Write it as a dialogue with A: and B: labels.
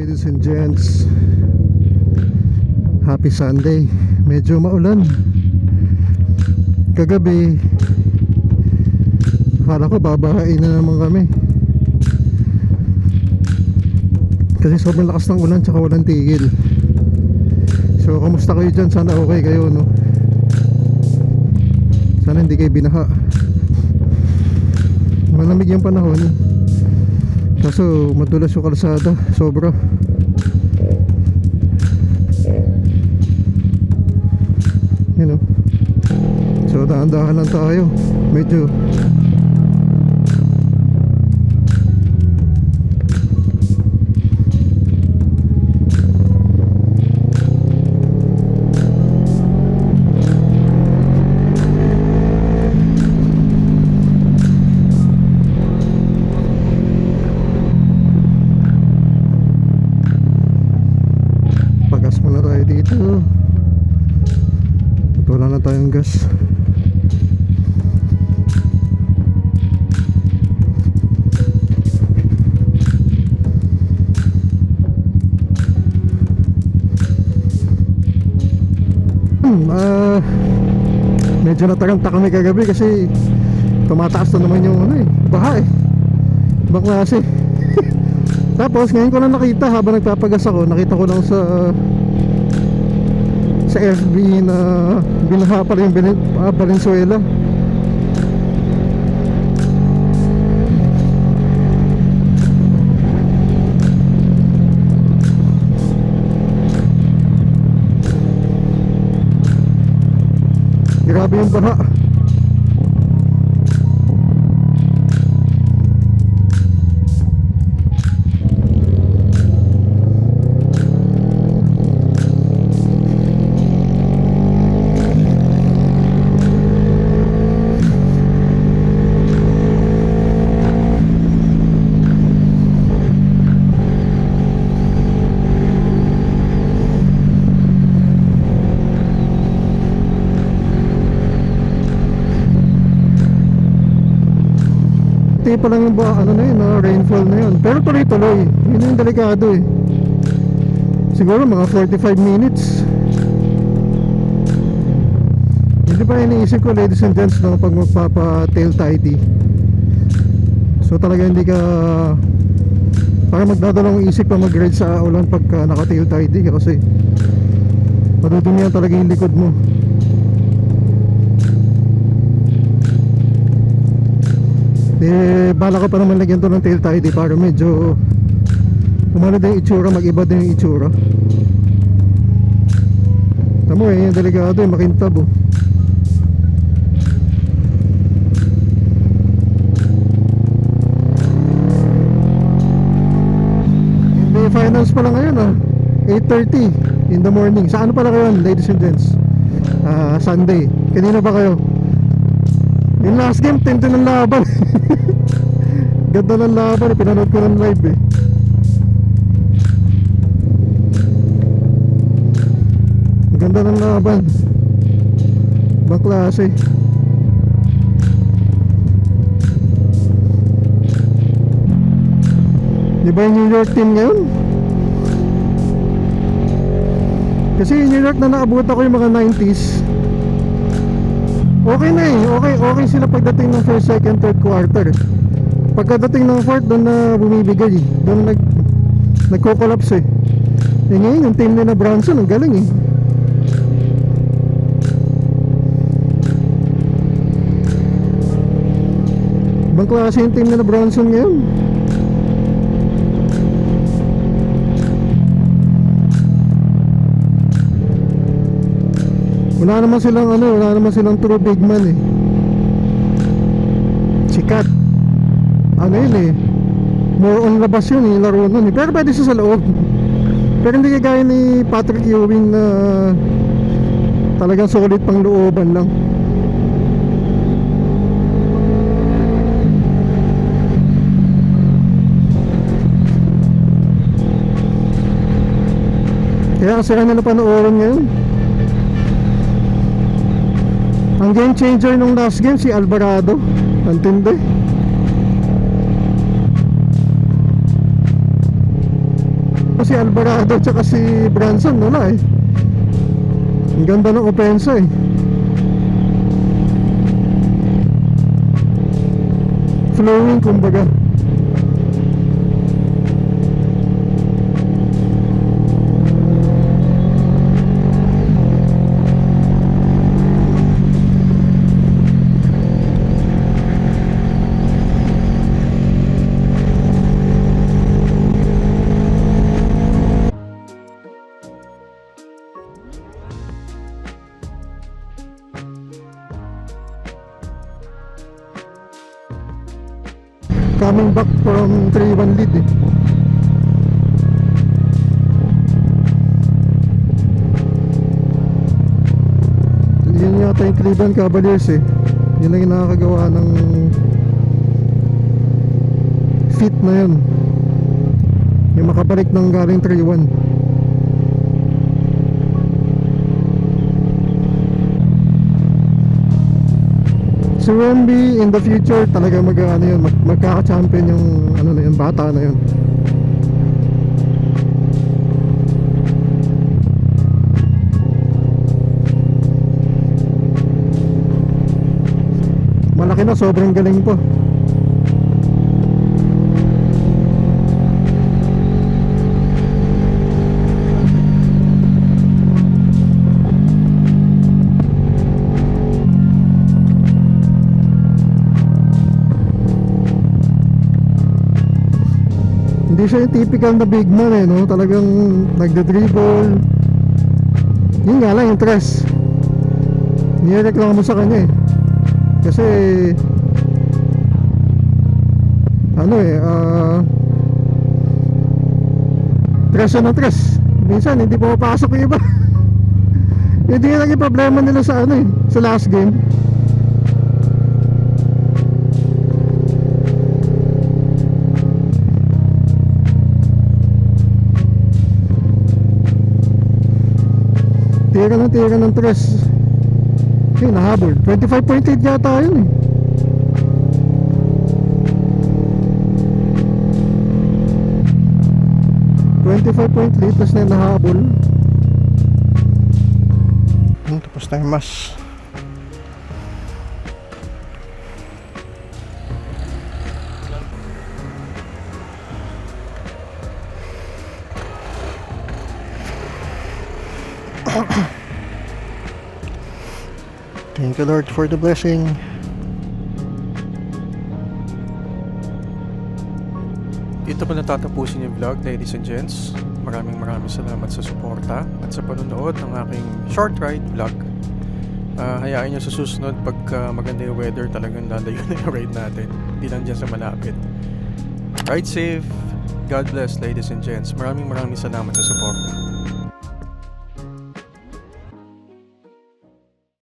A: Ladies and gents, happy Sunday. Medyo maulan. Kagabi akala ko babahain na naman kami kasi sobrang lakas ng ulan tsaka walang tigil. So kamusta kayo dyan? Sana okay kayo, no? Sana hindi kayo binaha. Malamig yung panahon, kaso madulas yung kalsada, sobra. You know, so dahan-dahan lang tayo. Medyo pagas muna tayo dito. Wala na tayong gas. Medyo nataranta kami kagabi kasi tumataas na naman yung baha ibang klase. Tapos ngayon ko lang nakita habang nagpapagas ako, nakita ko lang sa FB na binaha pala yung Valenzuela. Grabe yung baha. Hindi pa lang yung rainfall na yun. Pero tuloy-tuloy. Yun yung delikado Siguro mga 45 minutes. Hindi pa iniisip ko, ladies and gents, pag magpapa-tail tidy. So talaga hindi ka para magdadalawang isip pa mag-ride sa ulan pagka naka-tail tidy ka, kasi madudumihan talaga yung likod mo. Bala ko pa naman lagyan to ng tail tidy para medyo umano din yung itsura, mag-iba din yung itsura. Tamo yung delikado makintab Hindi, finals pa lang ngayon 8:30 in the morning. Sa ano pala kayo, ladies and gents? Sunday. Kanina ba kayo? Yung last game, 10-2 ng laban. Ganda ng laban, pinanood ko ng live Ganda ng laban. Ibang klase. Di ba yung New York team ngayon? Kasi yung New York na naabot ako yung mga 90s, okay na okay sila pagdating ng first, second, third quarter. Pagkadating ng fourth, doon na bumibigay, doon nagko-collapse ngayon yung team nila Bronson, ang galing ibang klase yung team nila Bronson ngayon. Wala naman silang true big man sikat more on labas yun laro nun pero pwede siya sa loob, pero hindi kagaya ni Patrick Ewing na talagang solid pang looban lang. Kaya kasi nila panoorin ngayon. Ang game changer nung last game si Alvarado, antindi. si Alvarado tsaka si Branson, wala eh. Ang ganda ng opensa eh. Flowing kumbaga. Coming back from 3-1 lead eh. Yun yata yung Cleveland Cavaliers eh. Yun lang yung nakakagawa ng fit na yun, yung makabalik ng galing 3-1. Si Wemby in the future talaga ano yun, magkaka-champion yung ano na yun, bata na yun. Malaki na, sobrang galing po. Hindi siya yung typical na big man eh, no? Talagang nagde-dribble. Yun nga lang yung tres. Nireklamo sa kanya eh. Kasi ano eh, tres na tres. Minsan hindi pumapasok yung iba. Hindi yun naging problema nila sa ano eh, sa last game. Tira ng tres. Okay, nahabol 25.8 yata yun eh. Tapos na yung nahabol. Tapos na yung mas. Thank you Lord for the blessing.
B: Dito po natatapusin yung vlog, ladies and gents. Maraming salamat sa suporta at sa panonood ng aking short ride vlog. Hayaan nyo sa susunod, pagka maganda yung weather, talagang lalayo na yung ride natin. Hindi lang dyan sa malapit. Ride safe. God bless, ladies and gents. Maraming salamat sa suporta.